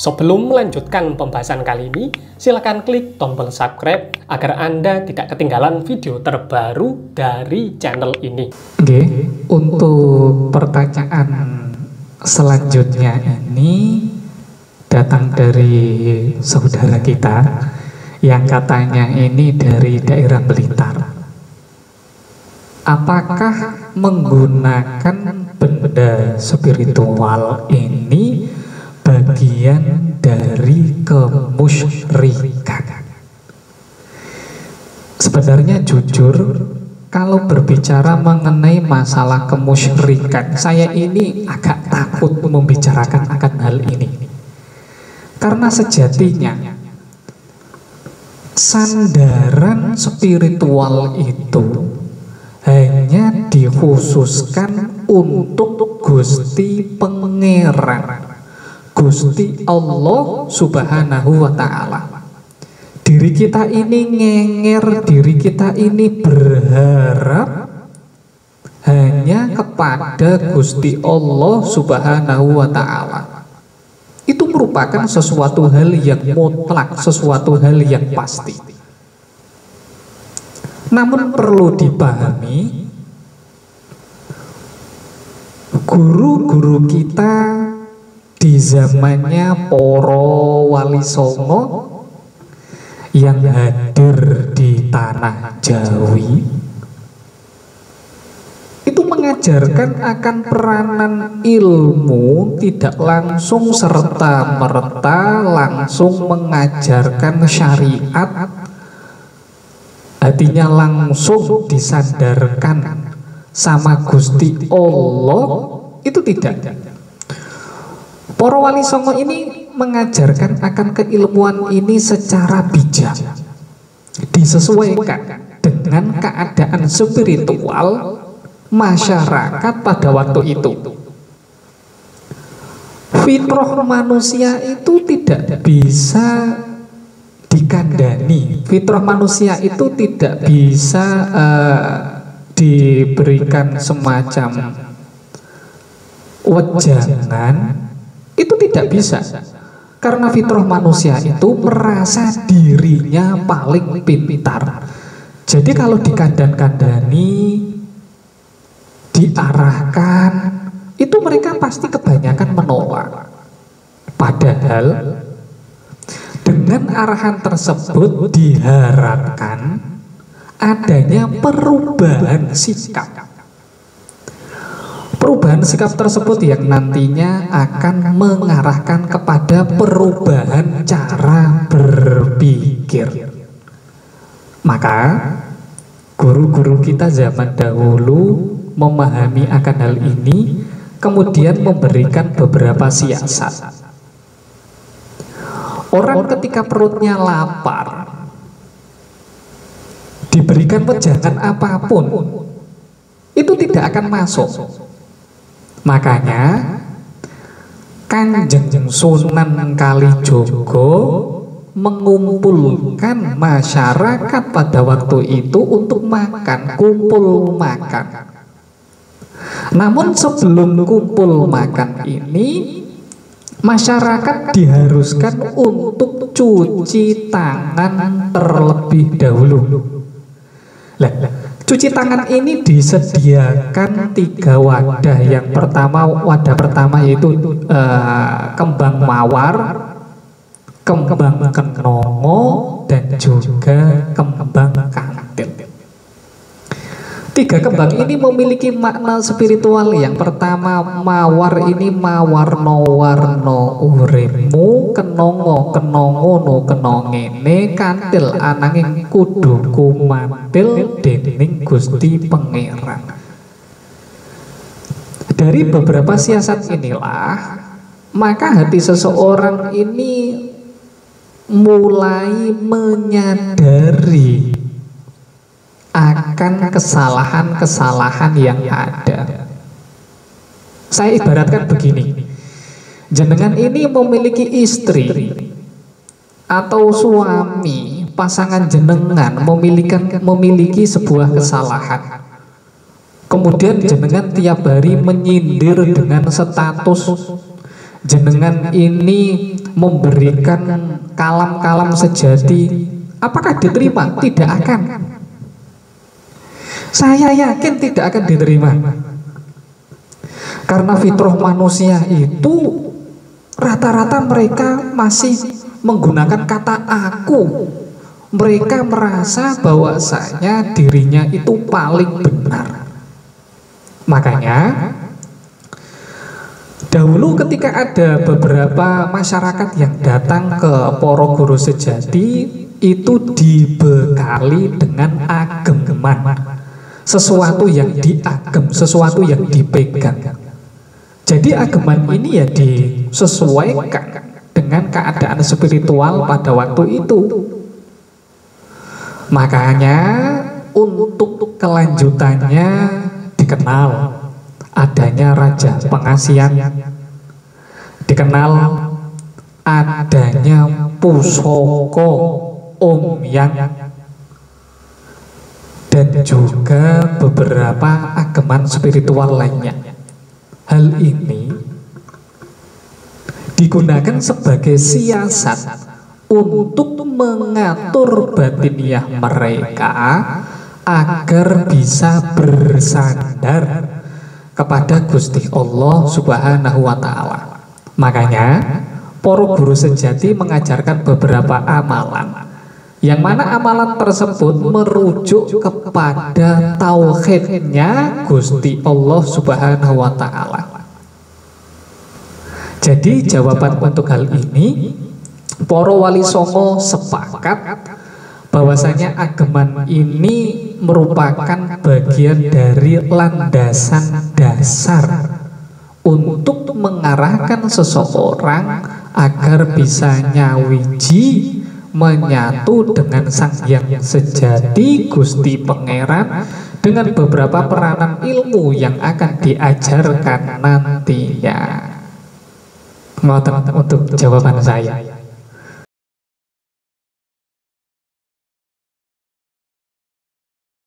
Sebelum melanjutkan pembahasan kali ini, silakan klik tombol subscribe agar Anda tidak ketinggalan video terbaru dari channel ini. Oke, untuk pertanyaan selanjutnya ini datang dari saudara kita yang katanya ini dari daerah Blitar. Apakah menggunakan benda spiritual ini bagian dari kemusyrikan? Sebenarnya jujur, kalau berbicara mengenai masalah kemusyrikan, saya ini agak takut membicarakan akan hal ini. Karena sejatinya sandaran spiritual itu hanya dikhususkan untuk Gusti Pangeran, Gusti Allah Subhanahu wa Ta'ala. Diri kita ini ngenger, diri kita ini berharap hanya kepada Gusti Allah Subhanahu wa Ta'ala. Itu merupakan sesuatu hal yang mutlak, sesuatu hal yang pasti. Namun perlu dipahami, guru-guru kita di zamannya Poro Wali Songo yang hadir di tanah Jawi itu mengajarkan akan peranan ilmu tidak langsung serta-merta langsung mengajarkan syariat, artinya langsung disandarkan sama Gusti Allah, itu tidak. Para wali songo ini mengajarkan akan keilmuan ini secara bijak, disesuaikan dengan keadaan spiritual masyarakat pada waktu itu. Fitrah manusia itu tidak bisa dikandani, fitrah manusia itu tidak bisa diberikan semacam wejangan, itu tidak bisa. Karena fitrah manusia itu merasa dirinya paling pintar. Jadi kalau dikandani, diarahkan, itu mereka pasti kebanyakan menolak. Padahal dengan arahan tersebut diharapkan adanya perubahan sikap. Perubahan sikap tersebut yang nantinya akan mengarahkan kepada perubahan cara berpikir. Maka guru-guru kita zaman dahulu memahami akan hal ini, kemudian memberikan beberapa siasat. Orang ketika perutnya lapar, diberikan wejangan apapun, itu tidak akan masuk. Makanya Kanjeng Sunan Kalijogo mengumpulkan masyarakat pada waktu itu untuk makan, kumpul makan. Namun sebelum kumpul makan ini, masyarakat diharuskan untuk cuci tangan terlebih dahulu. Cuci tangan ini disediakan 3 wadah. Yang pertama, wadah pertama yaitu kembang mawar, kembang kenongo, dan juga kembang kantil. 3 kembang ini memiliki makna spiritual. Yang pertama, mawar ini mawarno-warno uripmu, kenongo kenongono kenongene, kantil ananging kudu kumantil dening Gusti Pangeran. Dari beberapa siasat inilah, maka hati seseorang ini mulai menyadari akan kesalahan-kesalahan yang ada. Saya ibaratkan begini, jenengan ini memiliki istri atau suami, pasangan jenengan memiliki sebuah kesalahan. Kemudian jenengan tiap hari menyindir dengan status jenengan ini memberikan kalam-kalam sejati, apakah diterima? Tidak akan. Saya yakin tidak akan diterima. Karena fitrah manusia itu rata-rata mereka masih menggunakan kata aku. Mereka merasa bahwasanya dirinya itu paling benar. Makanya dahulu ketika ada beberapa masyarakat yang datang ke para guru sejati, itu dibekali dengan ageman, sesuatu yang diagem, sesuatu yang dipegang. Jadi ageman ini ya disesuaikan dengan keadaan spiritual pada waktu itu. Makanya untuk kelanjutannya dikenal adanya Raja Pengasian, dikenal adanya Pusaka Omyang, dan juga beberapa ageman spiritual lainnya. Hal ini digunakan sebagai siasat untuk mengatur batiniah mereka agar bisa bersandar kepada Gusti Allah Subhanahu wa Ta'ala. Makanya para guru sejati mengajarkan beberapa amalan, yang mana amalan tersebut merujuk kepada tauhidnya Gusti Allah Subhanahu wa Ta'ala. Jadi jawaban untuk hal ini, para wali songo sepakat bahwasanya ageman ini merupakan bagian dari landasan dasar untuk mengarahkan seseorang agar bisa nyawiji, menyatu dengan Sang Hyang Sejati Gusti Pangeran dengan beberapa peranan ilmu yang akan diajarkan nantinya. Ngoten untuk jawaban saya.